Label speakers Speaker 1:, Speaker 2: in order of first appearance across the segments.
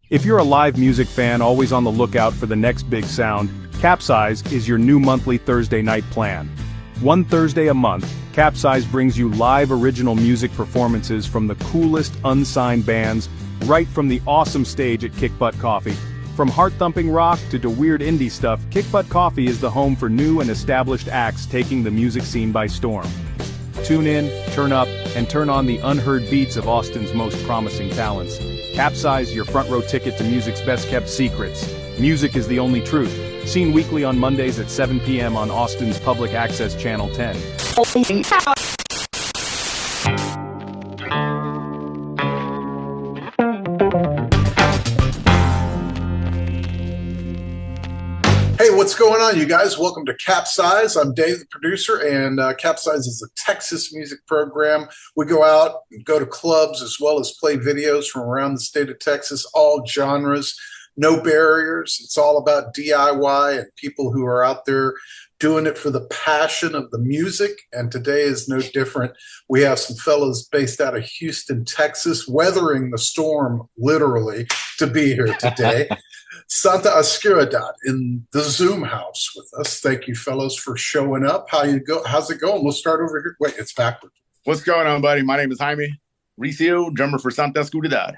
Speaker 1: If you're a live music fan always on the lookout for the next big sound, CapZeyeZ is your new monthly Thursday night plan. One Thursday a month, CapZeyeZ brings you live original music performances from the coolest unsigned bands, right from the awesome stage at Kick Butt Coffee. From heart-thumping rock to weird indie stuff, Kick Butt Coffee is the home for new and established acts taking the music scene by storm. Tune in, turn up, and turn on the unheard beats of Austin's most promising talents. CapZeyeZ, your front row ticket to music's best-kept secrets. Music is the only truth. Seen weekly on Mondays at 7 p.m. on Austin's public access channel 10.
Speaker 2: Hey, what's going on, you guys? Welcome to CapZeyeZ. I'm Dave, the producer, and CapZeyeZ is a Texas music program. We go out and go to clubs as well as play videos from around the state of Texas, all genres, no barriers. It's all about DIY and people who are out there doing it for the passion of the music, and today is no different. We have some fellows based out of Houston, Texas, weathering the storm, literally, to be here today. Santa OSCURIDAD in the Zoom house with us. Thank you, fellows, for showing up. How's it going? We'll start over here. Wait, it's backwards.
Speaker 3: What's going on, buddy? My name is Jaime Ricio, drummer for Santa OSCURIDAD.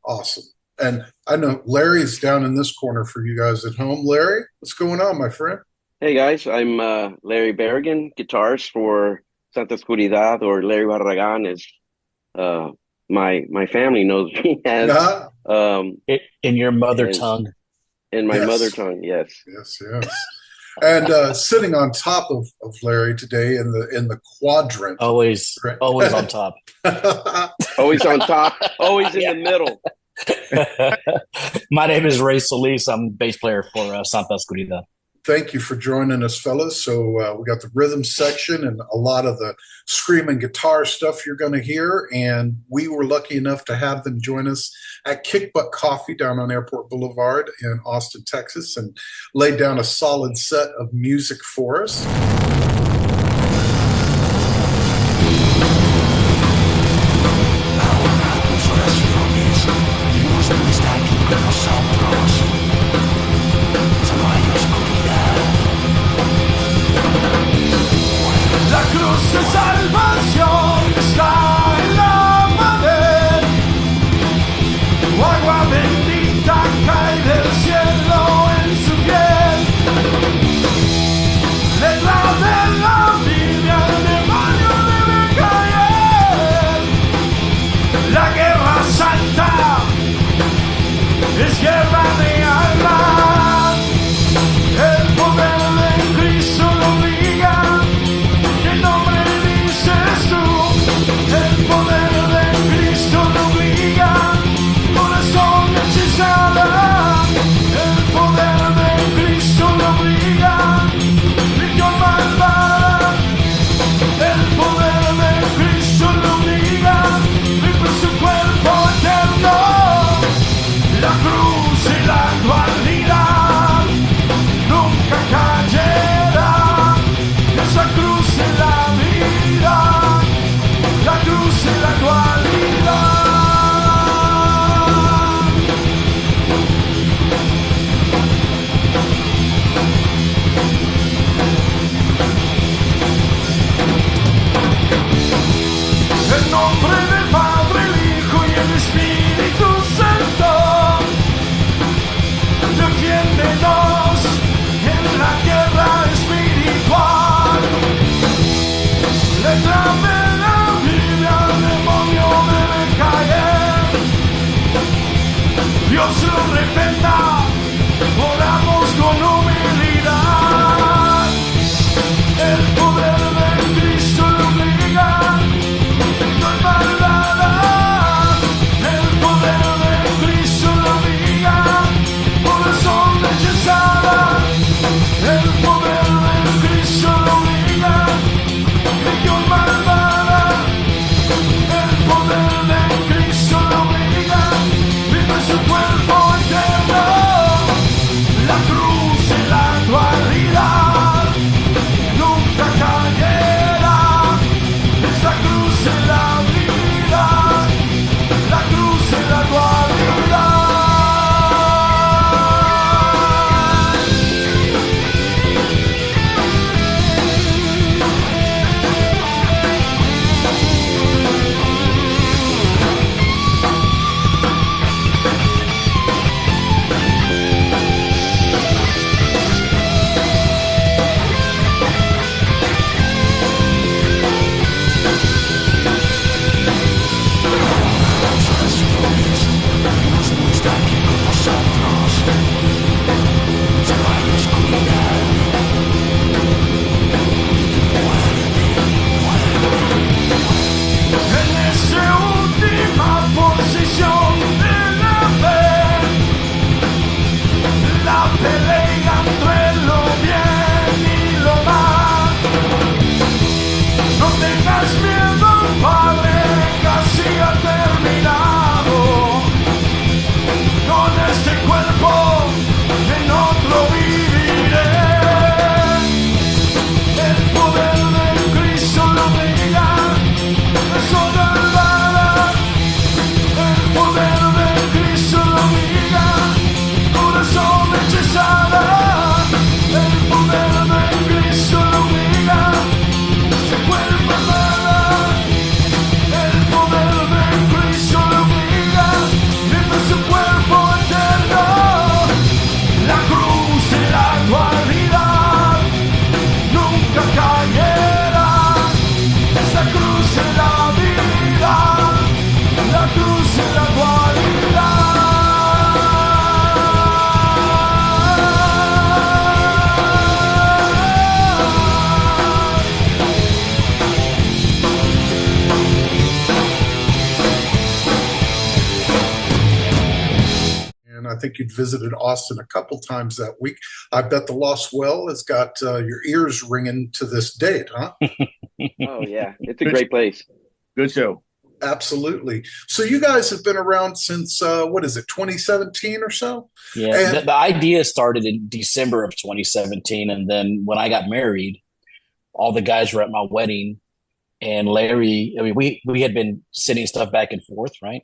Speaker 2: Awesome. And I know Larry's down in this corner for you guys at home. Larry, what's going on, my friend?
Speaker 4: Hey guys, I'm Larry Berrigan, guitarist for Santa OSCURIDAD, or Larry Barragan, as my family knows me as.
Speaker 5: In your mother tongue.
Speaker 4: In my mother tongue, yes.
Speaker 2: Yes. And sitting on top of Larry today in the quadrant.
Speaker 5: Always on top.
Speaker 4: Always on top, always in the middle.
Speaker 5: My name is Ray Solis. I'm bass player for Santa OSCURIDAD.
Speaker 2: Thank you for joining us, fellas. So we got the rhythm section and a lot of the screaming guitar stuff you're going to hear. And we were lucky enough to have them join us at Kick Butt Coffee down on Airport Boulevard in Austin, Texas, and laid down a solid set of music for us.
Speaker 6: Salvación está en la madera, agua bendita cae del cielo en su piel, letra de la Biblia, el demonio debe caer, la guerra santa es guerra de almas, el poder de Cristo lo obliga. El poder de Cristo lo obliga, corazón hechizada. El poder de Cristo lo obliga, religión malvada. El poder de Cristo lo obliga, vive su cuerpo eterno. La cruz y la dualidad nunca cayera. Esa cruz es la vida. La cruz y la dualidad. En nombre del Padre, el Hijo y el Espíritu Santo, defiéndenos en la guerra espiritual. Letra de la Biblia, el demonio debe caer. Dios lo reprenda, oramos con humildad. El poder de Cristo lo obliga, no es maldad. El poder de Cristo lo obliga, corazón hechizada. El poder de Cristo lo obliga, religión malvada. El poder de Cristo lo obliga, vive su cuerpo eterno. sin la dualidad.
Speaker 2: And I think you'd visited Austin a couple times that week. I bet the Lost Well has got your ears ringing to this date, huh?
Speaker 4: Oh yeah, it's a great place.
Speaker 3: Good show.
Speaker 2: Absolutely. So you guys have been around since what is it, 2017 or so?
Speaker 5: Yeah,
Speaker 2: And
Speaker 5: the idea started in December of 2017, and then when I got married, all the guys were at my wedding, and Larry. I mean, we had been sending stuff back and forth, right?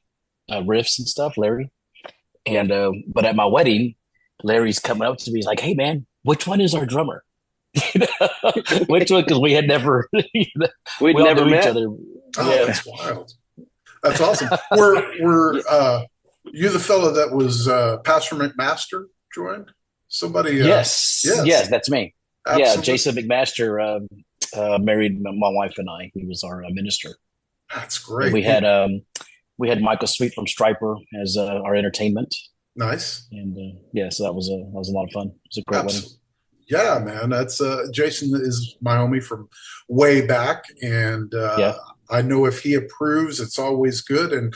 Speaker 5: Riffs and stuff, Larry. And but at my wedding, Larry's coming up to me. He's like, "Hey, man, which one is our drummer?" Which one? Because we had never,
Speaker 4: We'd
Speaker 5: we all
Speaker 4: never
Speaker 5: knew each
Speaker 4: met.
Speaker 5: other.
Speaker 2: oh,
Speaker 5: Yeah.
Speaker 2: that's wild. That's awesome. Were you the fellow that was Pastor McMaster joined? Somebody?
Speaker 5: Yes,
Speaker 2: Yes,
Speaker 5: that's me. Yeah,
Speaker 2: absolutely.
Speaker 5: Jason McMaster married my wife and I. He was our minister.
Speaker 2: That's
Speaker 5: And
Speaker 2: great.
Speaker 5: we had Michael Sweet from Striper as our entertainment,
Speaker 2: Nice.
Speaker 5: and yeah, so that was a lot of fun. It was a great wedding.
Speaker 2: Absolutely. Yeah, man. That's Jason is my homie from way back, and
Speaker 5: Yeah.
Speaker 2: I know if he approves, it's always good. And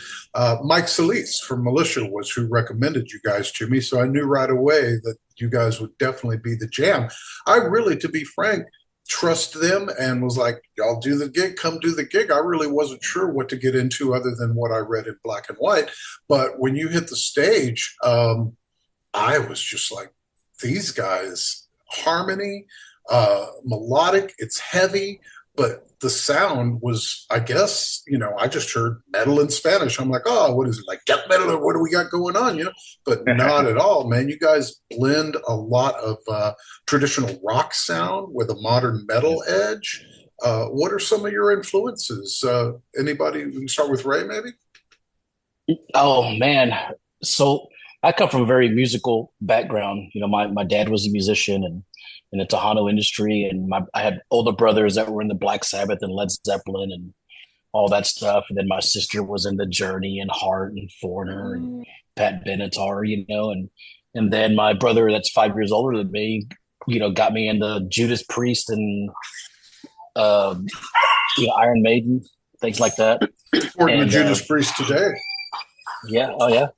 Speaker 2: Mike Solis from Militia was who recommended you guys to me, so I knew right away that you guys would definitely be the jam. I really, to be frank, trust them and was like, y'all do the gig, come do the gig. I really wasn't sure what to get into other than what I read in black and white. But when you hit the stage, I was just like, these guys, harmony, melodic, it's heavy, but the sound was, I guess, I just heard metal in Spanish. I'm like, oh, what is it, like death metal or what do we got going on, But not at all, man. You guys blend a lot of traditional rock sound with a modern metal edge. What are some of your influences? Anybody, we can start with Ray, maybe?
Speaker 5: Oh man, so I come from a very musical background. My dad was a musician and in the Tejano industry, and I had older brothers that were in the Black Sabbath and Led Zeppelin and all that stuff. And then my sister was in the Journey and Heart and Foreigner and Pat Benatar, and then my brother that's 5 years older than me, got me into Judas Priest and Iron Maiden, things like that.
Speaker 2: Supporting the Judas Priest today.
Speaker 5: Yeah. Oh yeah.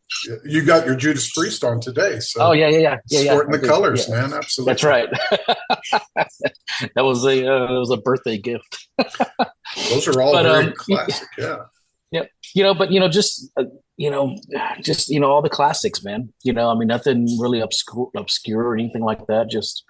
Speaker 2: You got your Judas Priest on today, so
Speaker 5: Oh yeah.
Speaker 2: sporting the colors,
Speaker 5: Yeah.
Speaker 2: man. Absolutely.
Speaker 5: That's right. That was a birthday gift.
Speaker 2: Those are all
Speaker 5: But,
Speaker 2: very classic. Yeah.
Speaker 5: Yep. But just all the classics, man. I mean, nothing really obscure or anything like that. Just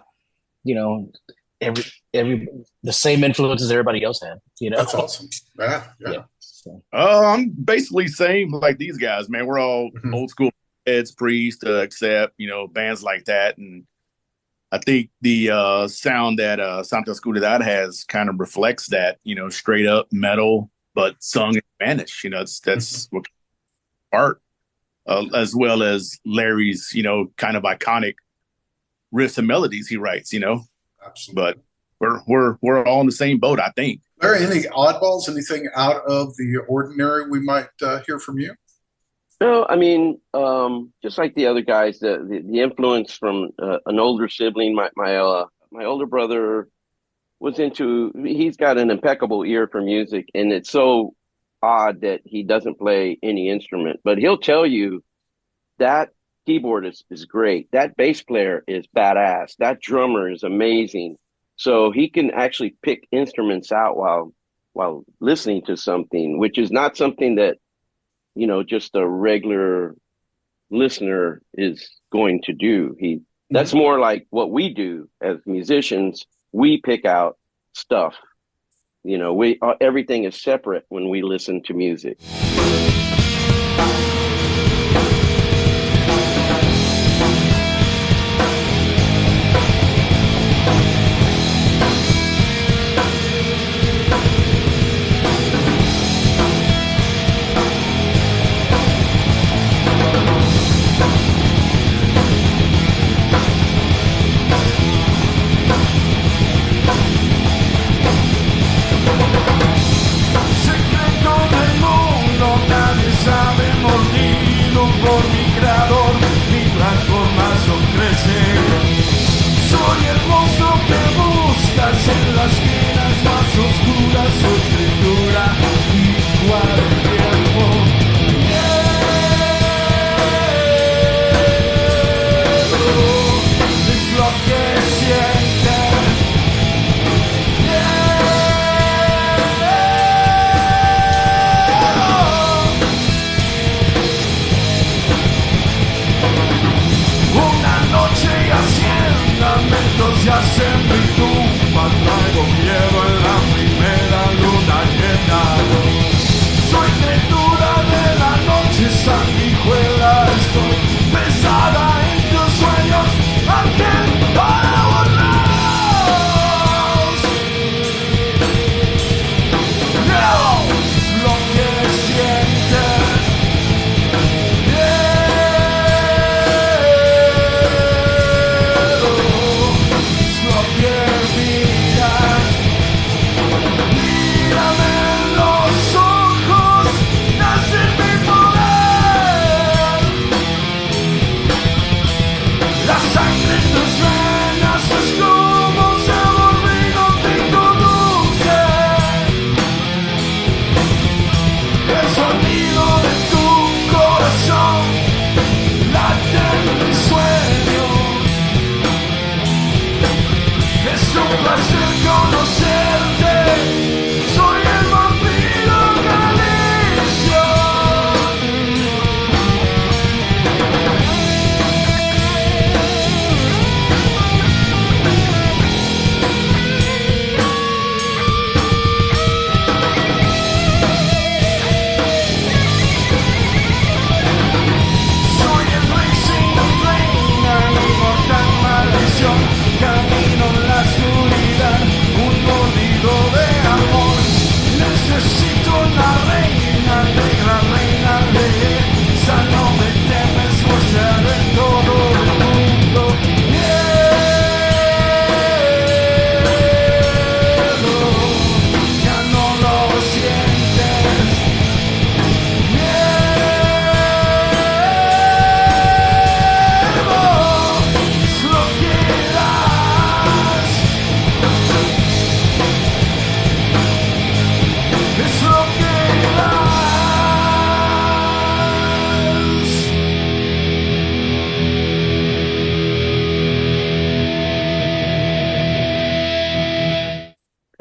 Speaker 5: every the same influences everybody else had.
Speaker 2: That's awesome. Yeah.
Speaker 5: Yeah. So,
Speaker 3: I'm basically same like these guys, man. We're all
Speaker 2: Mhm.
Speaker 3: old school heads, Priest, except bands like that, and I think the sound that Santa Oscuridad has kind of reflects that, straight up metal, but sung in Spanish. That's what art, as well as Larry's, kind of iconic riffs and melodies he writes.
Speaker 2: Absolutely.
Speaker 3: But we're all in the same boat, I think.
Speaker 2: Are there any oddballs, anything out of the ordinary we might hear from you?
Speaker 4: No, I mean, just like the other guys, the influence from an older sibling. My older brother he's got an impeccable ear for music, and it's so odd that he doesn't play any instrument, but he'll tell you that keyboard is great. That bass player is badass. That drummer is amazing. So he can actually pick instruments out while listening to something, which is not something that, just a regular listener is going to do. That's more like what we do as musicians. We pick out stuff. Everything is separate when we listen to music.
Speaker 6: Secreto del mundo lamentos se hacen mi tumba, traigo miedo en la primera luna llena. Soy criatura de la noche, sanguijuela, estoy pesada en tus sueños, ángel para borrados. No, lo que sientes.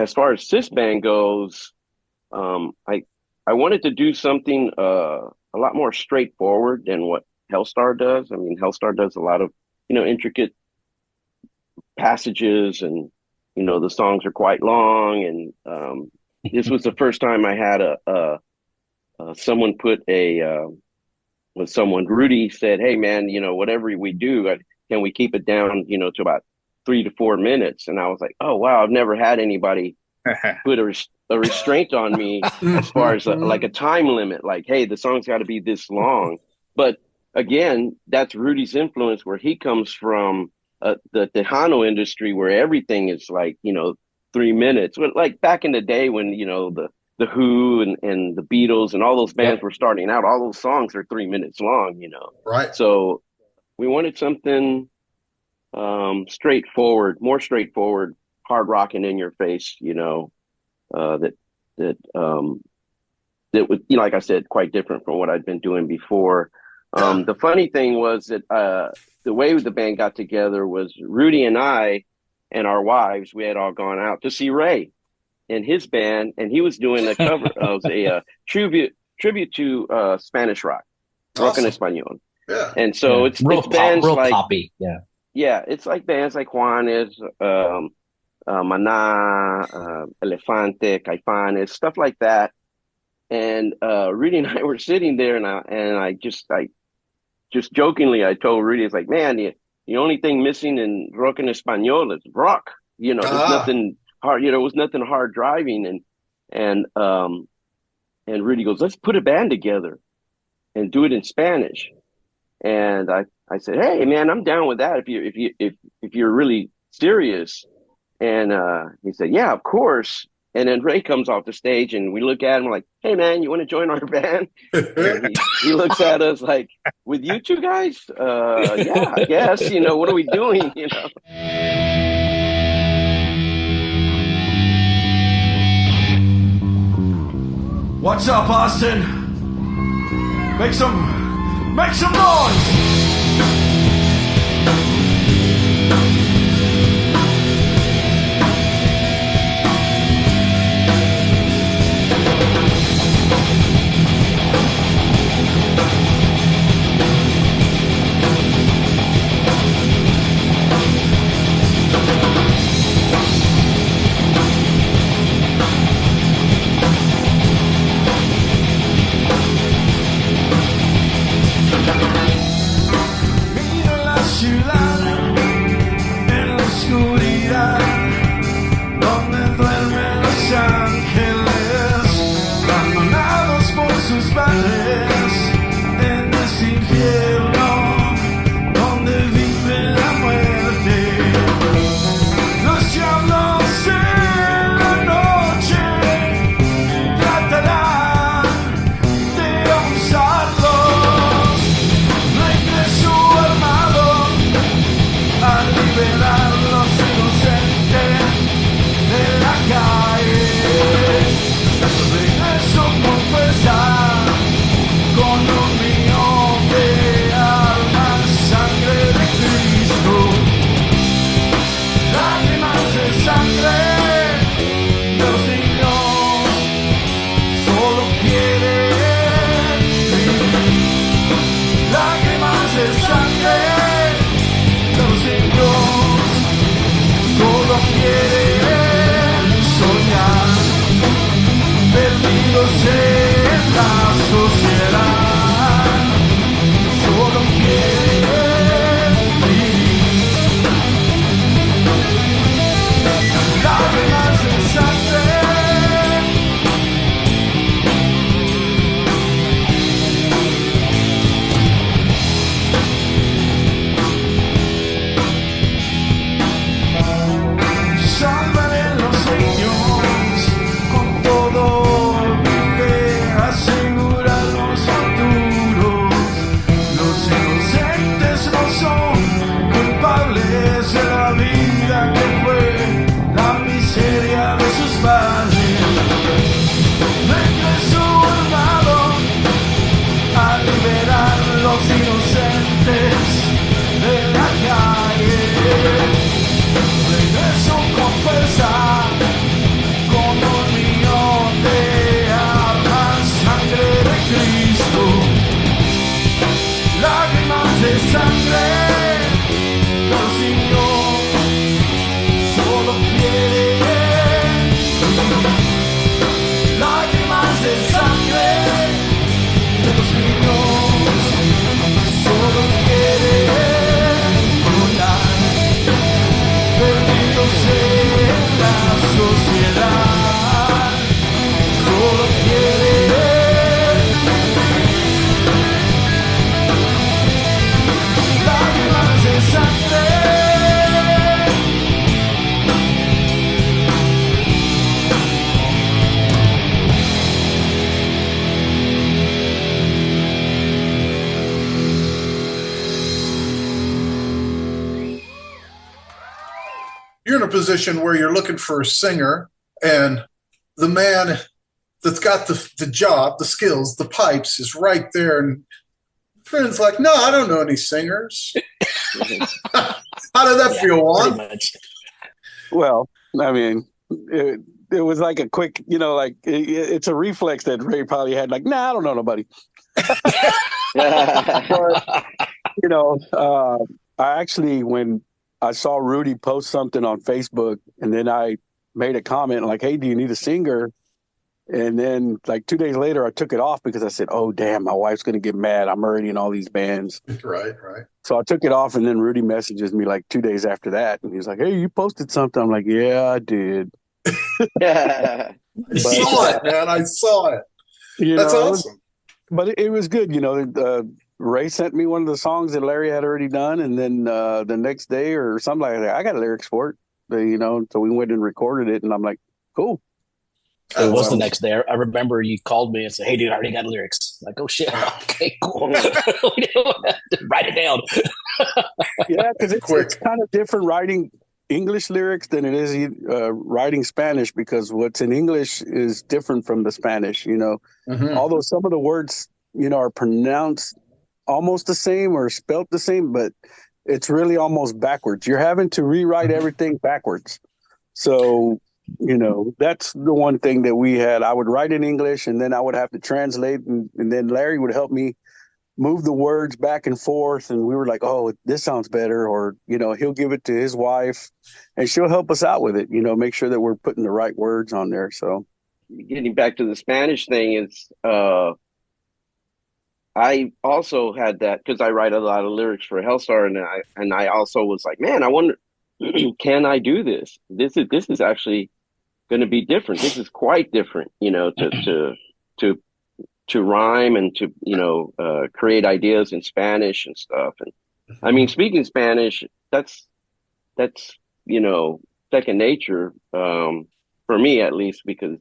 Speaker 4: As far as this band goes, I wanted to do something a lot more straightforward than what Hellstar does. I mean, Hellstar does a lot of intricate passages, and the songs are quite long. And this was the first time I had someone put Rudy said, "Hey man, whatever we do, can we keep it down, to about 3 to 4 minutes?" And I was like, oh wow, I've never had anybody put a restraint on me as far as like a time limit, like, hey, the song's got to be this long. But again, that's Rudy's influence, where he comes from the Tejano industry, where everything is like 3 minutes. Like back in the day when the Who and the Beatles and all those bands were starting out, all those songs are 3 minutes long.
Speaker 2: Right.
Speaker 4: So we wanted something straightforward, more straightforward, hard rock and in your face, that would, like I said, quite different from what I'd been doing before. The funny thing was that the way the band got together was Rudy and I and our wives, we had all gone out to see Ray and his band, and he was doing a cover of a tribute to Spanish rock, rock en español.
Speaker 2: Yeah.
Speaker 4: And so it's bands
Speaker 5: real
Speaker 4: like
Speaker 5: poppy.
Speaker 4: Yeah, it's like bands like Juanes, Maná, Elefante, Caifanes, stuff like that. And Rudy and I were sitting there, and I just jokingly, I told Rudy, it's like, man, the only thing missing in rock en español is rock. There's nothing hard. There was nothing hard driving, and Rudy goes, let's put a band together and do it in Spanish. And I said, hey man, I'm down with that if you're really serious. And he said, yeah, of course. And then Ray comes off the stage, and we look at him like, hey man, you want to join our band? And he looks at us like, with you two guys? Yeah, I guess. What are we doing?
Speaker 6: What's up, Austin? Make some noise!
Speaker 2: in a position where you're looking for a singer, and the man that's got the job, the skills, the pipes is right there, and Finn's like, no, I don't know any singers. How did that feel, Juan?
Speaker 5: Pretty much.
Speaker 7: Well, I mean, it was like a quick, like it's a reflex that Ray probably had. Like, nah, I don't know nobody. But, I actually, when I saw Rudy post something on Facebook, and then I made a comment like, hey, do you need a singer? And then like 2 days later, I took it off because I said, oh, damn, my wife's going to get mad. I'm already in all these bands.
Speaker 2: Right.
Speaker 7: So I took it off, and then Rudy messages me like 2 days after that. And he's like, hey, you posted something. I'm like, yeah, I did.
Speaker 2: I saw it, man. I saw it. That's awesome.
Speaker 7: But it was good. Ray sent me one of the songs that Larry had already done. And then the next day or something like that, I got lyrics for it. So we went and recorded it. And I'm like, cool.
Speaker 5: It was the next day. I remember you called me and said, hey, dude, I already got lyrics. Like, oh, shit. Okay, cool. Write it down.
Speaker 7: Yeah, because it's kind of different writing English lyrics than it is writing Spanish, because what's in English is different from the Spanish, Although some of the words, are pronounced almost the same or spelt the same, but it's really almost backwards. You're having to rewrite everything backwards. So, that's the one thing that we had. I would write in English, and then I would have to translate, and then Larry would help me move the words back and forth. And we were like, oh, this sounds better. Or, he'll give it to his wife and she'll help us out with it, make sure that we're putting the right words on there. So
Speaker 4: getting back to the Spanish thing, it's, I also had that because I write a lot of lyrics for Hellstar, and I also was like, man, I wonder, can I do this? This is actually going to be different. This is quite different, to rhyme and to create ideas in Spanish and stuff. And I mean, speaking Spanish, that's second nature for me, at least, because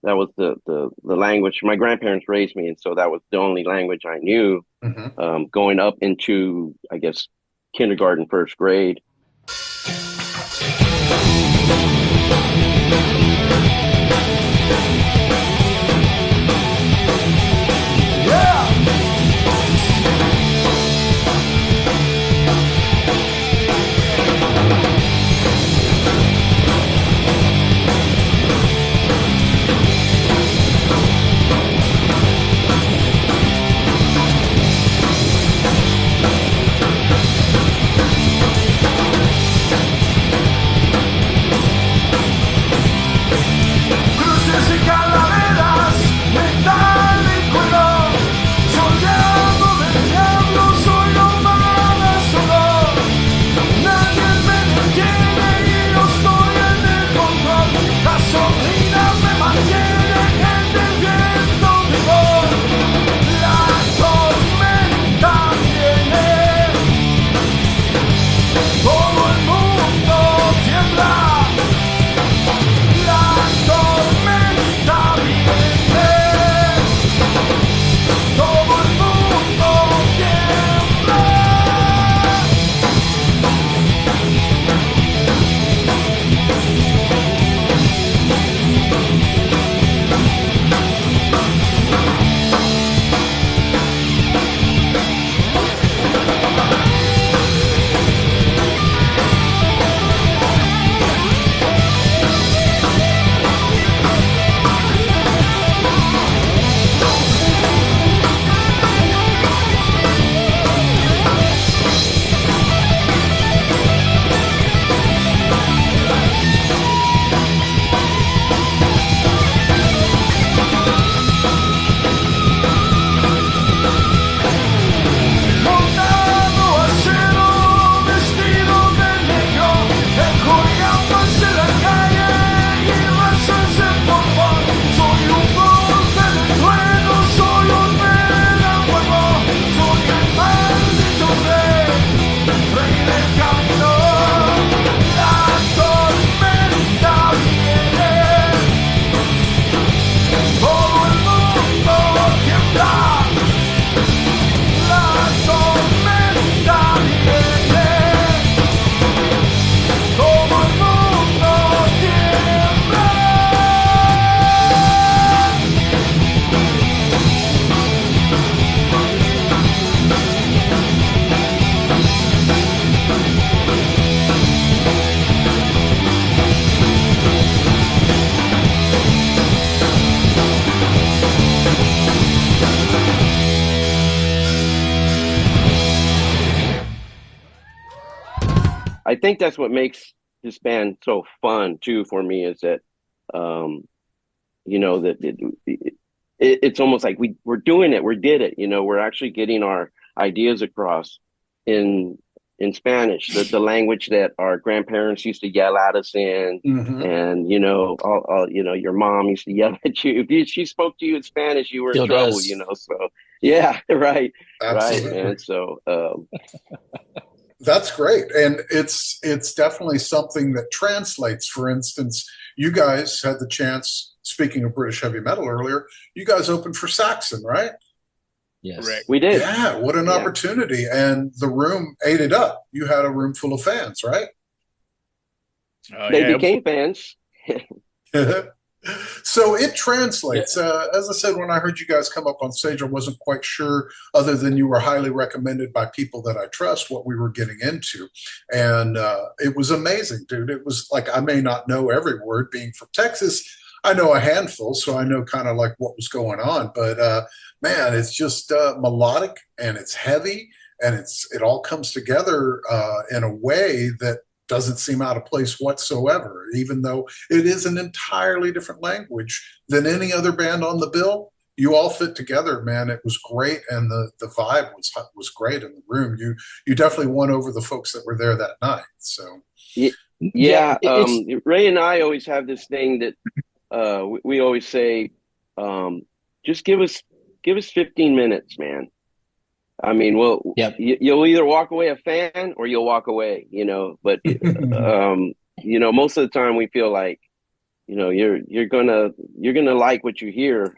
Speaker 4: that was the language my grandparents raised me, and so that was the only language I knew. Going up into, I guess, kindergarten, first grade. I think that's what makes this band so fun too for me, is that you know, that it's almost like we're doing it, we did it, you know, we're actually getting our ideas across in Spanish, the language that our grandparents used to yell at us in. And you know, all you know, your mom used to yell at you if she spoke to you in Spanish, you were in trouble, you know. So yeah, right. Absolutely. Right, man. So
Speaker 2: that's great. And it's definitely something that translates. For instance, you guys had the chance, speaking of British heavy metal earlier, you guys opened for Saxon, right?
Speaker 5: Yes,
Speaker 4: correct. We did.
Speaker 2: Yeah, what an opportunity. And the room ate it up. You had a room full of fans, right?
Speaker 4: They became fans.
Speaker 2: So it translates. As I said, when I heard you guys come up on stage, I wasn't quite sure, other than you were highly recommended by people that I trust, what we were getting into. And it was amazing, dude. It was like, I may not know every word. Being from Texas, I know a handful, so I know kind of like what was going on. But man, it's just melodic, and it's heavy, and it all comes together in a way that doesn't seem out of place whatsoever, even though it is an entirely different language than any other band on the bill. You all fit together, man. It was great, and the vibe was great in the room. You definitely won over the folks that were there that night. So
Speaker 4: yeah, Ray and I always have this thing that we always say, just give us 15 minutes, man. I mean, well, you'll either walk away a fan or you'll walk away, you know. But you know, most of the time we feel like, you know, you're gonna like what you hear.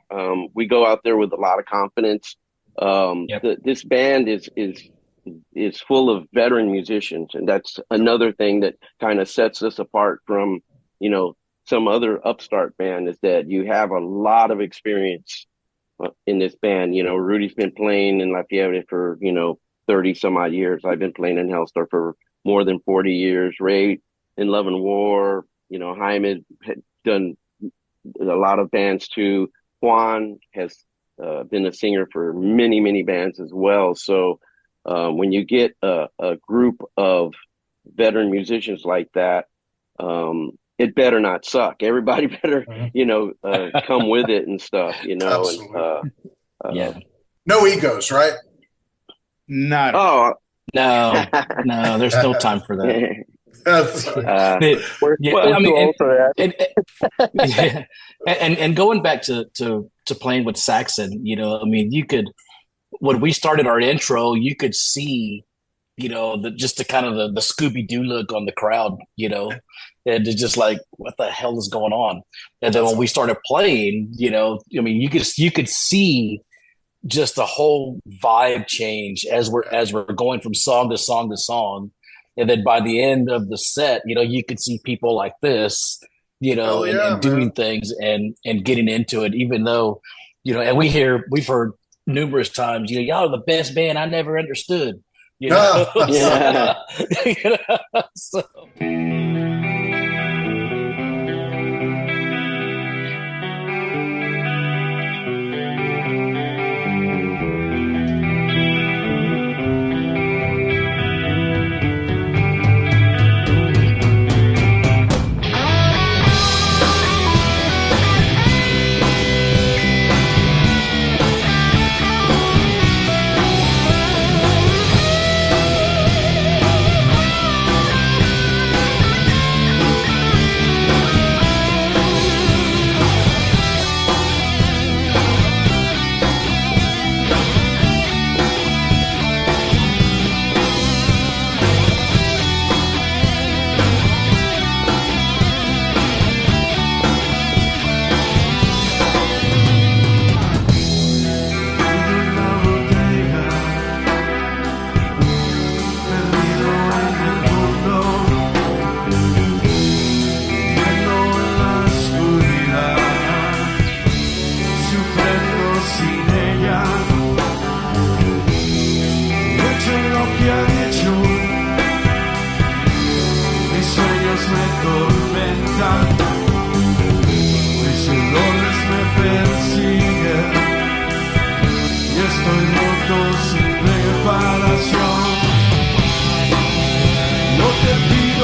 Speaker 4: We go out there with a lot of confidence. This band is full of veteran musicians, and that's another thing that kind of sets us apart from, you know, some other upstart band, is that you have a lot of experience in this band. You know, Rudy's been playing in Lafayette for, you know, 30 some odd years. I've been playing in Hellstar for more than 40 years. Ray in Love and War, you know, Jaime had done a lot of bands too. Juan has been a singer for many, many bands as well. So when you get a group of veteran musicians like that, it better not suck. Everybody better, you know, come with it and stuff, you know. And,
Speaker 2: no egos, right?
Speaker 3: Not.
Speaker 4: Oh
Speaker 5: no, there's no time for that. And going back to playing with Saxon, you know, I mean, you could, when we started our intro, you could see, you know, the kind of the Scooby-Doo look on the crowd, you know, and it's just like, what the hell is going on? And then when we started playing, you know, I mean, you could see just the whole vibe change as we're going from song to song to song. And then by the end of the set, you know, you could see people like this, you know, and doing things and getting into it, even though, you know, and we've heard numerous times, you know, y'all are the best band I never understood. You know?
Speaker 4: Yeah.
Speaker 5: You know? So.
Speaker 6: No te pido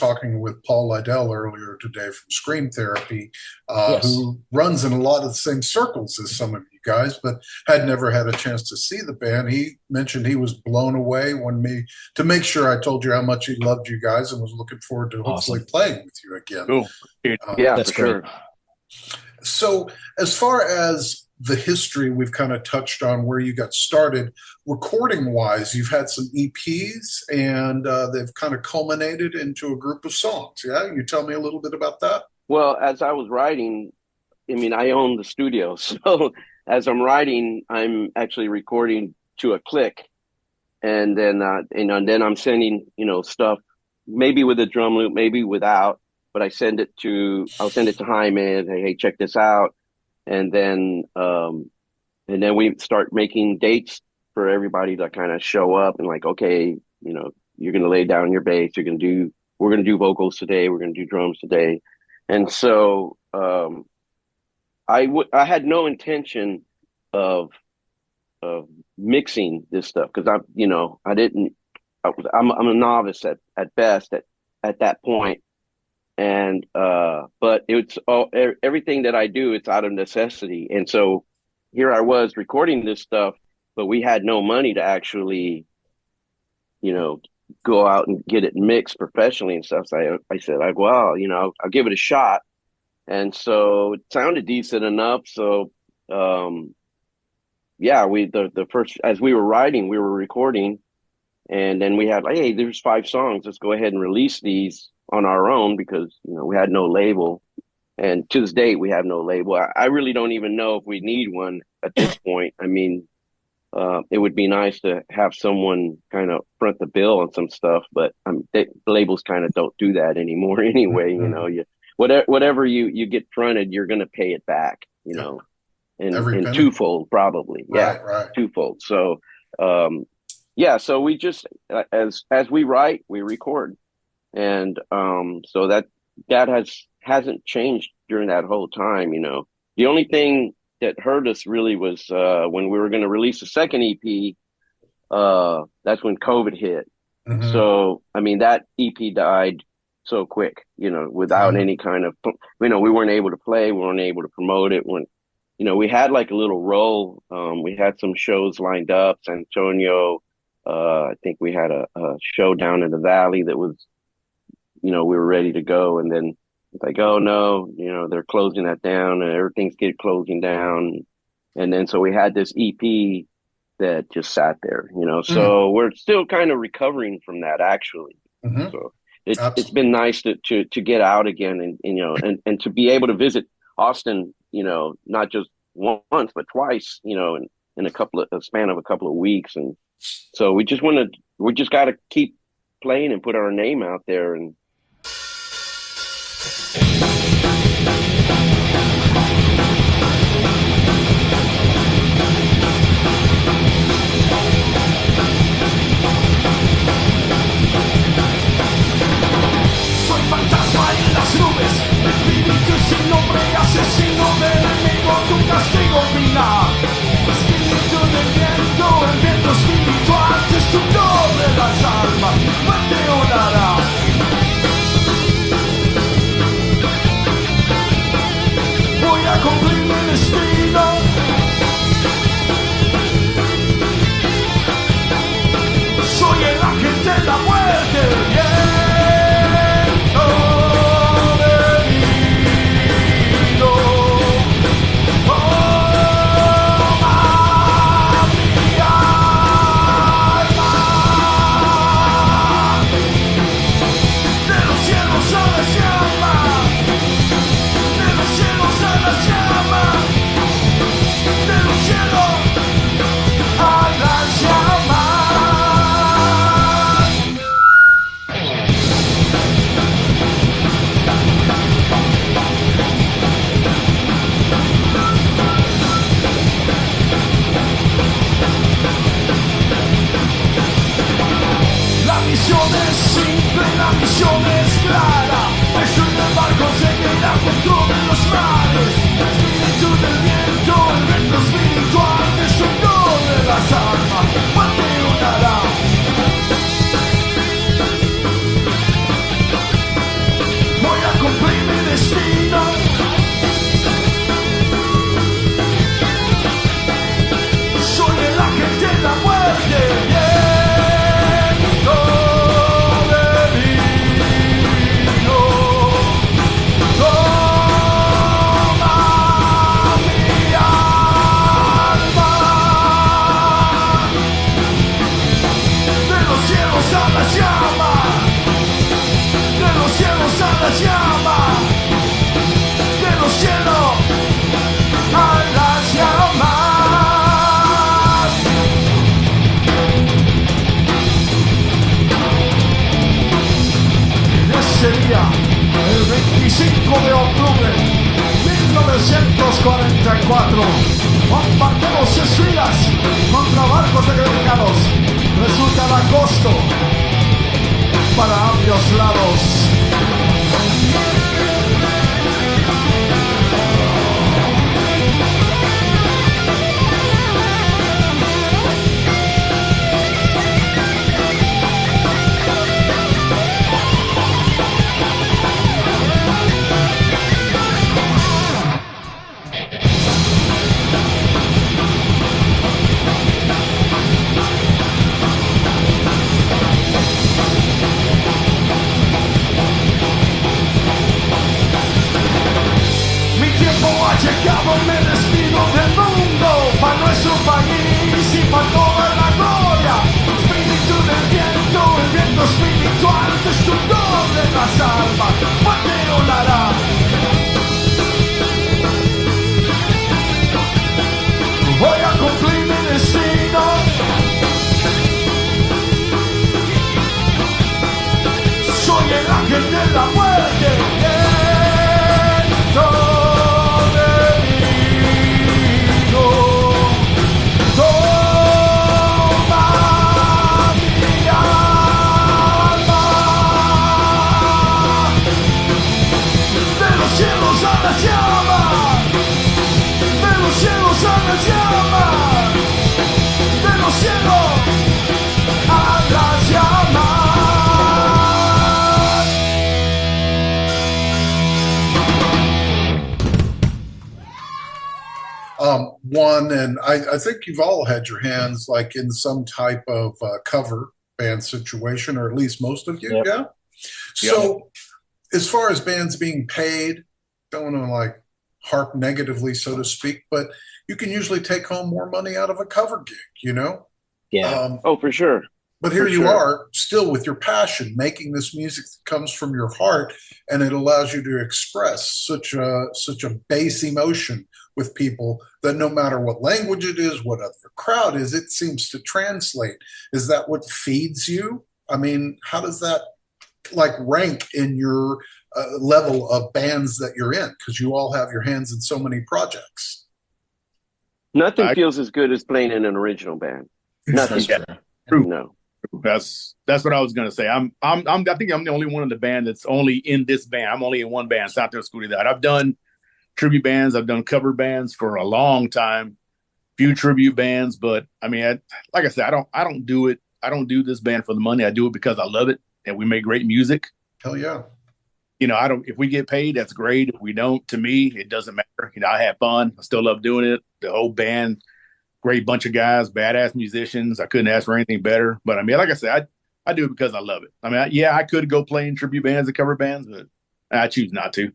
Speaker 2: was talking with Paul Lydell earlier today from Scream Therapy,
Speaker 5: Yes.
Speaker 2: who runs in a lot of the same circles as some of you guys, but had never had a chance to see the band. He mentioned he was blown away to make sure I told you how much he loved you guys and was looking forward to hopefully playing with you again.
Speaker 3: Cool.
Speaker 4: Yeah,
Speaker 5: That's
Speaker 4: for sure.
Speaker 2: So as far as the history, we've kind of touched on where you got started. Recording wise, you've had some EPs and they've kind of culminated into a group of songs. Yeah, you tell me a little bit about that.
Speaker 4: Well, as I was writing, I mean, I own the studio, so as I'm writing, I'm actually recording to a click, and then then I'm sending stuff, maybe with a drum loop, maybe without, but I'll send it to Jaime and say, hey, check this out. And then we start making dates for everybody to kind of show up and like, okay, you're going to lay down your bass. We're going to do vocals today. We're going to do drums today. And so I had no intention of mixing this stuff because I'm a novice at best at that point. And but it's everything that I do, it's out of necessity. And so here I was recording this stuff, but we had no money to actually go out and get it mixed professionally and stuff. So I said, well, I'll give it a shot. And so it sounded decent enough. So the first, as we were writing, we were recording, and then we had like, hey, there's 5 songs, let's go ahead and release these on our own, because we had no label, and to this date we have no label. I really don't even know if we need one at this point. I mean, it would be nice to have someone kind of front the bill on some stuff, but the labels kind of don't do that anymore anyway. Whatever you get fronted, you're going to pay it back, in twofold probably.
Speaker 2: Right.
Speaker 4: Twofold. So so we just as we write, we record. And so that hasn't changed during that whole time. The only thing that hurt us really was when we were going to release the second EP. That's when COVID hit. Mm-hmm. So I mean, that EP died so quick. Without any kind of we weren't able to play, we weren't able to promote it. When we had like a little role. We had some shows lined up, San Antonio. I think we had a show down in the Valley that was. We were ready to go, and then it's like, oh no, they're closing that down, and everything's closing down, and then so we had this EP that just sat there, So we're still kind of recovering from that, actually. Mm-hmm. So it's been nice to get out again, and to be able to visit Austin, not just once but twice, in a span of a couple of weeks, and so we just got to keep playing and put our name out there. And
Speaker 6: soy fantasma en las nubes, espíritu sin nombre, asesino de enemigos, un castigo final. Espíritu del viento, el viento espiritual, destructor de las almas, muerte olará. Voy a cumplir mi destino. Soy el ángel de la muerte. Viento venido. Voy a cumplir mi destino. Soy el ángel de la muerte. Viento de vino. Toma mi alma. De los cielos a la llama. De los cielos a la llama. De los cielos a las llamas. En ese día, el 25 de octubre de 1944, bombardeos suicidas contra barcos sacrificados. Resulta el agosto para amplios lados. Llegado, me despido del mundo, para nuestro país y para toda la gloria. Espíritu del viento, el viento espiritual, destructor de las almas, fuerte olará. Voy a cumplir mi destino. Soy el ángel de la muerte.
Speaker 2: One, and I think you've all had your hands like in some type of cover band situation, or at least most of you.
Speaker 5: Yep.
Speaker 2: Yeah. So as far as bands being paid, don't want to like harp negatively, so to speak, but you can usually take home more money out of a cover gig, you know?
Speaker 5: Yeah.
Speaker 4: Oh, for sure.
Speaker 2: But here
Speaker 4: For
Speaker 2: you
Speaker 4: sure.
Speaker 2: are still with your passion, making this music that comes from your heart, and it allows you to express such a base emotion with people that no matter what language it is, what other crowd is, it seems to translate. Is that what feeds you? I mean, how does that like rank in your level of bands that you're in? Because you all have your hands in so many projects.
Speaker 4: Nothing feels as good as playing in an original band. Nothing.
Speaker 3: True.
Speaker 4: No.
Speaker 3: That's what I was gonna say. I think I'm the only one in the band that's only in this band. I'm only in one band, Santo Oscuridad. I've done tribute bands, I've done cover bands for a long time, few tribute bands, but I mean, like I said, I don't do it. I don't do this band for the money. I do it because I love it and we make great music.
Speaker 2: Hell yeah.
Speaker 3: You know, if we get paid, that's great. If we don't, to me, it doesn't matter. You know, I have fun. I still love doing it. The whole band, great bunch of guys, badass musicians. I couldn't ask for anything better. But I mean, like I said, I do it because I love it. I mean, I could go play in tribute bands and cover bands, but I choose not to.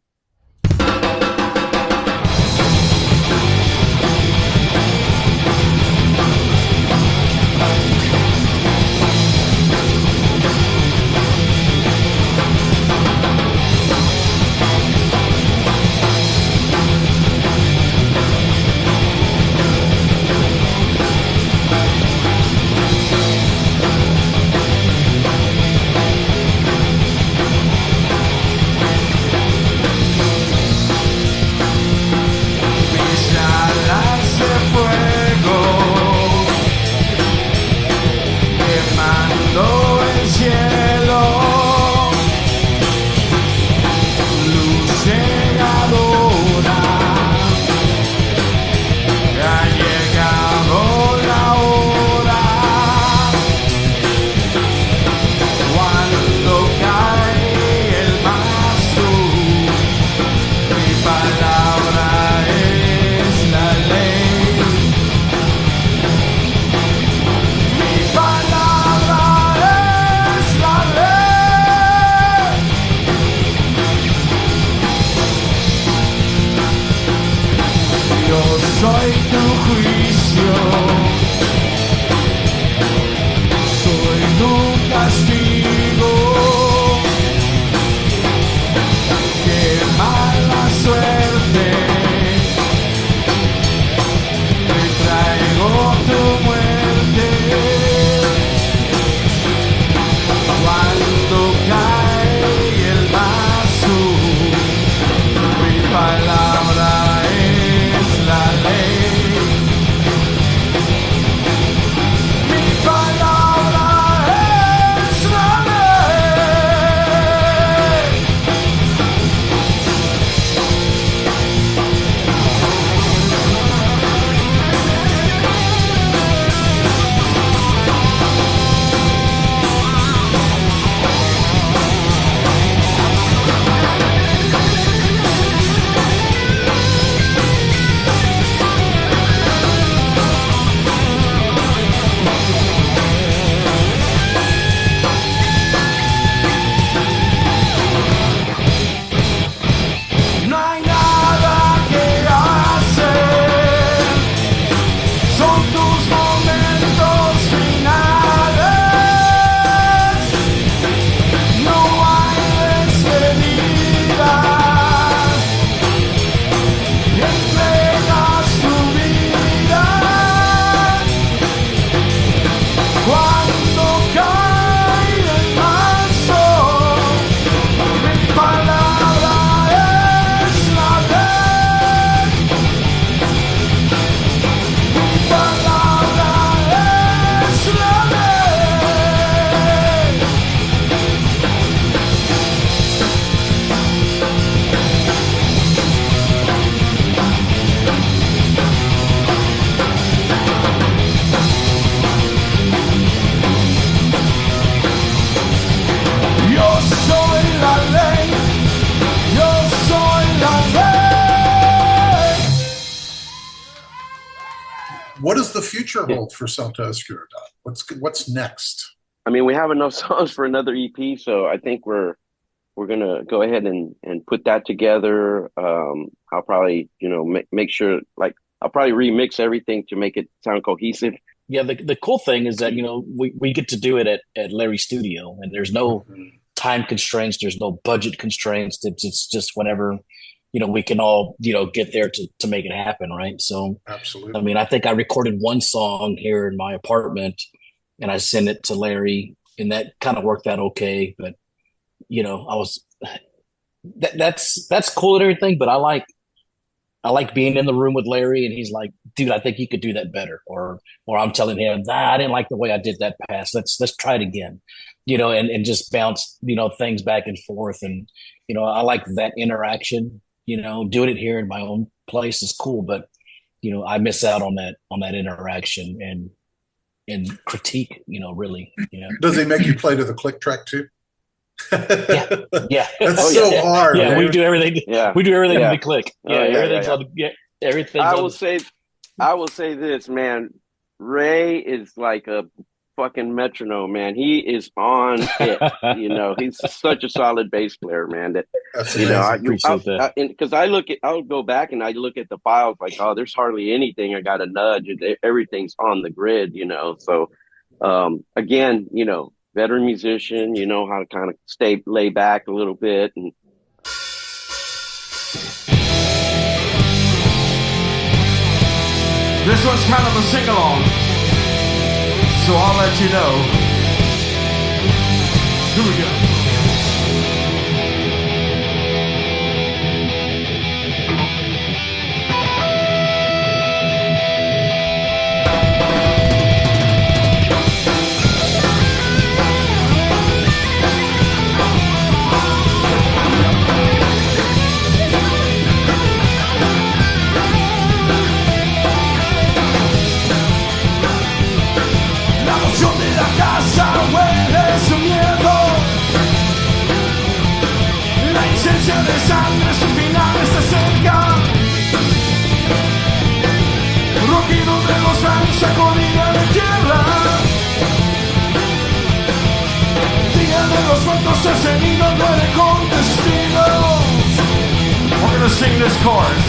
Speaker 2: does the future hold for Santa Oscuridad? What's next?
Speaker 4: I mean, we have enough songs for another EP, so I think we're gonna go ahead and put that together. I'll probably make sure, like, I'll probably remix everything to make it sound cohesive.
Speaker 5: Yeah, the cool thing is that we get to do it at Larry's studio, and there's no time constraints, there's no budget constraints. It's just whenever we can all get there to make it happen, right? So
Speaker 2: absolutely. I
Speaker 5: mean, I think I recorded one song here in my apartment, and I sent it to Larry, and that kind of worked out okay. But I was that's cool and everything, but I like being in the room with Larry, and he's like, dude, I think you could do that better. Or I'm telling him, I didn't like the way I did that pass. Let's try it again, and just bounce, things back and forth. And, I like that interaction, doing it here in my own place is cool, but, I miss out on that interaction and critique, really,
Speaker 2: Does he make you play to the click track too?
Speaker 5: Yeah.
Speaker 2: That's so hard.
Speaker 5: Yeah,
Speaker 2: man.
Speaker 5: we do everything. Yeah. We do everything on the click. Everything's on everything.
Speaker 4: I will say this, man. Ray is like a fucking metronome, man. He is on it. He's such a solid bass player, man.
Speaker 2: That's
Speaker 4: because I'll go back and I look at the files like, oh, there's hardly anything I got to nudge. Everything's on the grid, So again, veteran musician, how to kind of stay lay back a little bit. And
Speaker 6: this one's kind of a sing-along, so I'll let you know. Here we go. De sangre, su final está cerca. Rugido de los fans, sacudida de tierra. Día de los muertos, asesinos muere con testigos. We're gonna sing this chorus.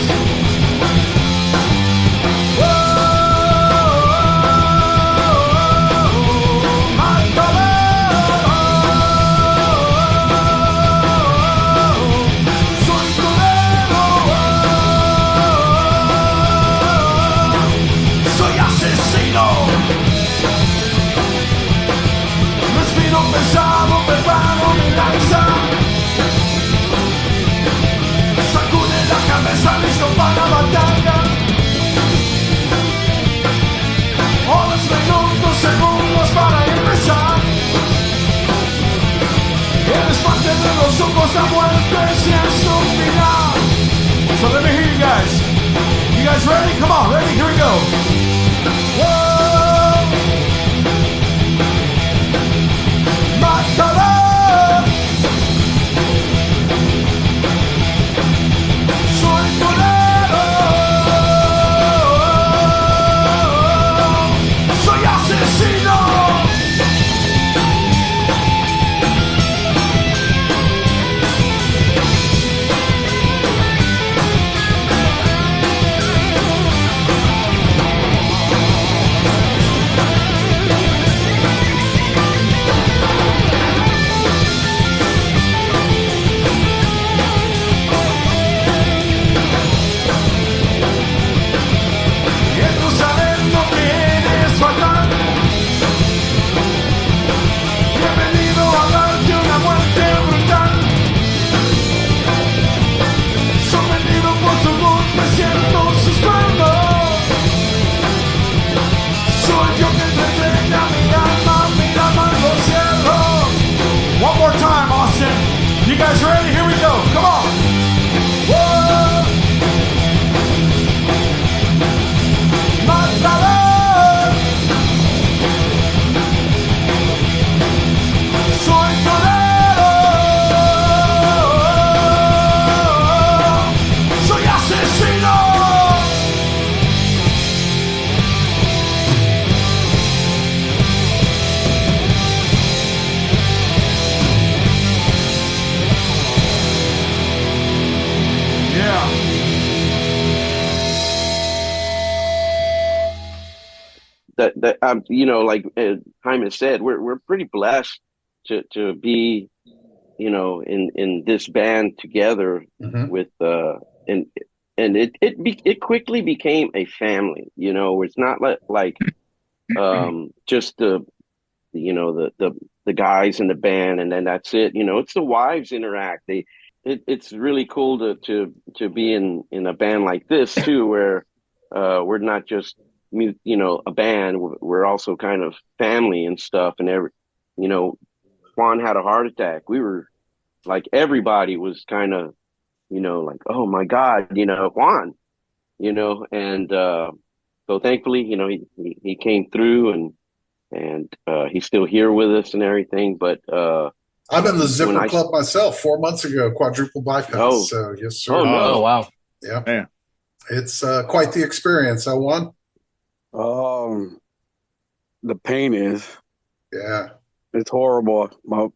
Speaker 6: Pesado, preparo mi lanza. Sacude la cabeza, listo para la batalla. Horas, minutos, segundos para empezar. Eres parte de los ojos, la muerte si es su final. So let me hear you guys. You guys ready? Come on, ready? Here we go. Whoa! Soy torero, soy asesino.
Speaker 4: That like Jaime said, we're pretty blessed to be, in this band together with it quickly became a family. It's not like just the guys in the band and then that's it. It's the wives interact. It's really cool to be in a band like this too, where we're not just a band. We're also kind of family and stuff. And Juan had a heart attack. We were like, everybody was kind of like, oh my God, Juan, and so thankfully he came through and he's still here with us and everything. But
Speaker 2: I'm in the Zipper Club myself 4 months ago, quadruple bypass.
Speaker 4: Oh.
Speaker 2: So yes, sir.
Speaker 4: Oh, no.
Speaker 5: Oh, wow.
Speaker 2: Yeah. It's quite the experience. I won.
Speaker 7: The pain is.
Speaker 2: Yeah.
Speaker 7: It's horrible.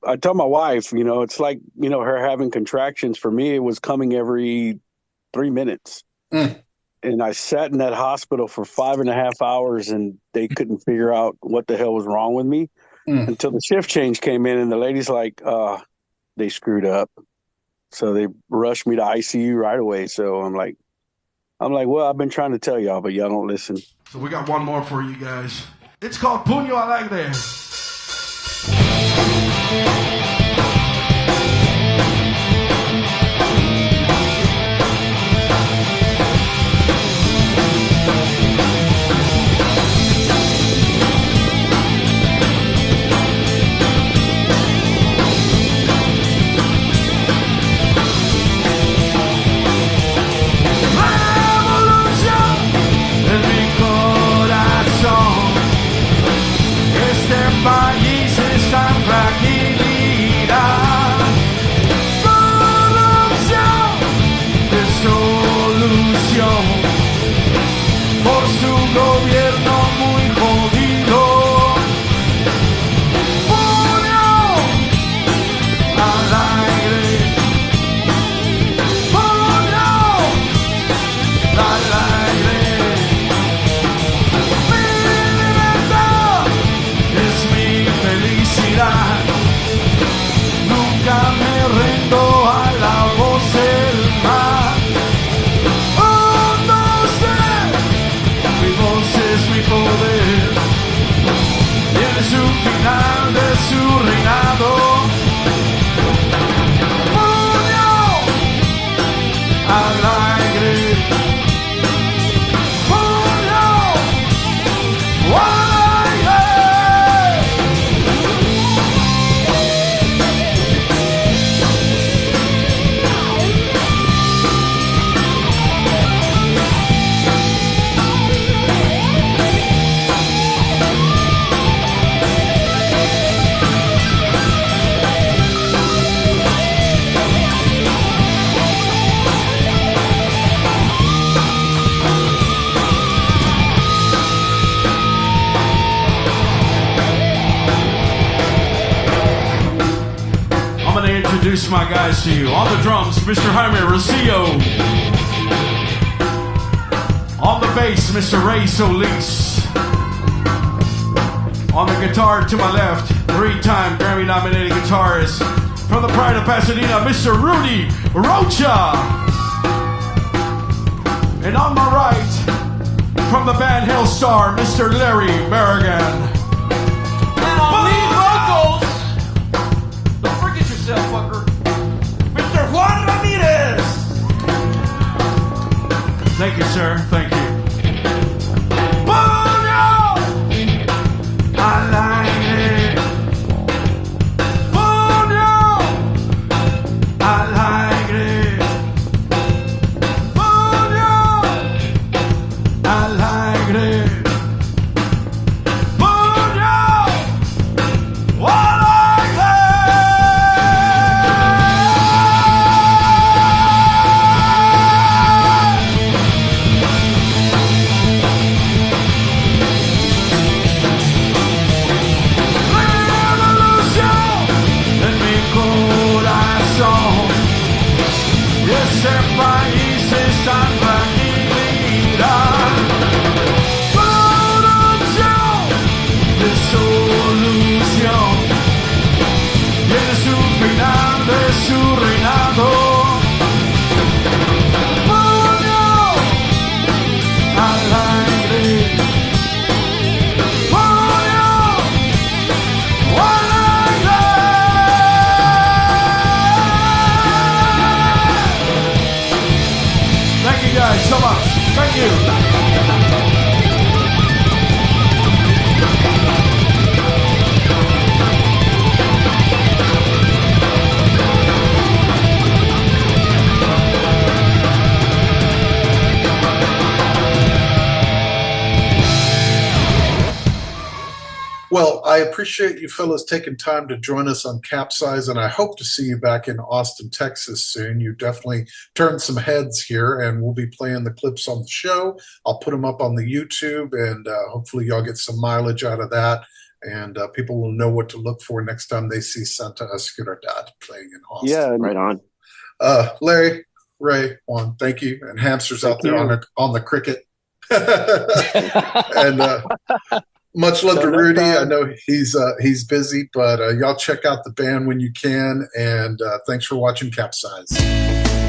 Speaker 7: I tell my wife, it's like, her having contractions. For me, it was coming every 3 minutes. And I sat in that hospital for 5.5 hours and they couldn't figure out what the hell was wrong with me until the shift change came in and the lady's like, they screwed up. So they rushed me to ICU right away. So I'm like, well, I've been trying to tell y'all, but y'all don't listen.
Speaker 6: So we got one more for you guys. It's called Puño Alegre. Introduce my guys to you. On the drums, Mr. Jaime Rosillo. On the bass, Mr. Ray Solis. On the guitar to my left, 3-time Grammy-nominated guitarist from the pride of Pasadena, Mr. Rudy Rocha. And on my right, from the band Hellstar, Mr. Larry Berrigan.
Speaker 8: And on lead vocals, don't forget yourself, fucker, Mr. Juan Ramirez.
Speaker 6: Thank you, sir. Thank you.
Speaker 8: I like it. I like it. I like it. Ese país esa tranquilidad. Corrupción de solución. Tiene su final de su reinado. Puño al aire. Puño al aire. Thank you guys so much. Thank you.
Speaker 2: Well, I appreciate you fellas taking time to join us on CapZeyeZ, and I hope to see you back in Austin, Texas soon. You definitely turned some heads here, and we'll be playing the clips on the show. I'll put them up on the YouTube, and hopefully y'all get some mileage out of that, and people will know what to look for next time they see Santa OSCURIDAD playing in Austin.
Speaker 7: Yeah,
Speaker 4: Right on.
Speaker 2: Larry, Ray, Juan, thank you, and Hamster's out there on the cricket. And much love to Rudy. I know he's busy, but y'all check out the band when you can. And thanks for watching CapZeyeZ.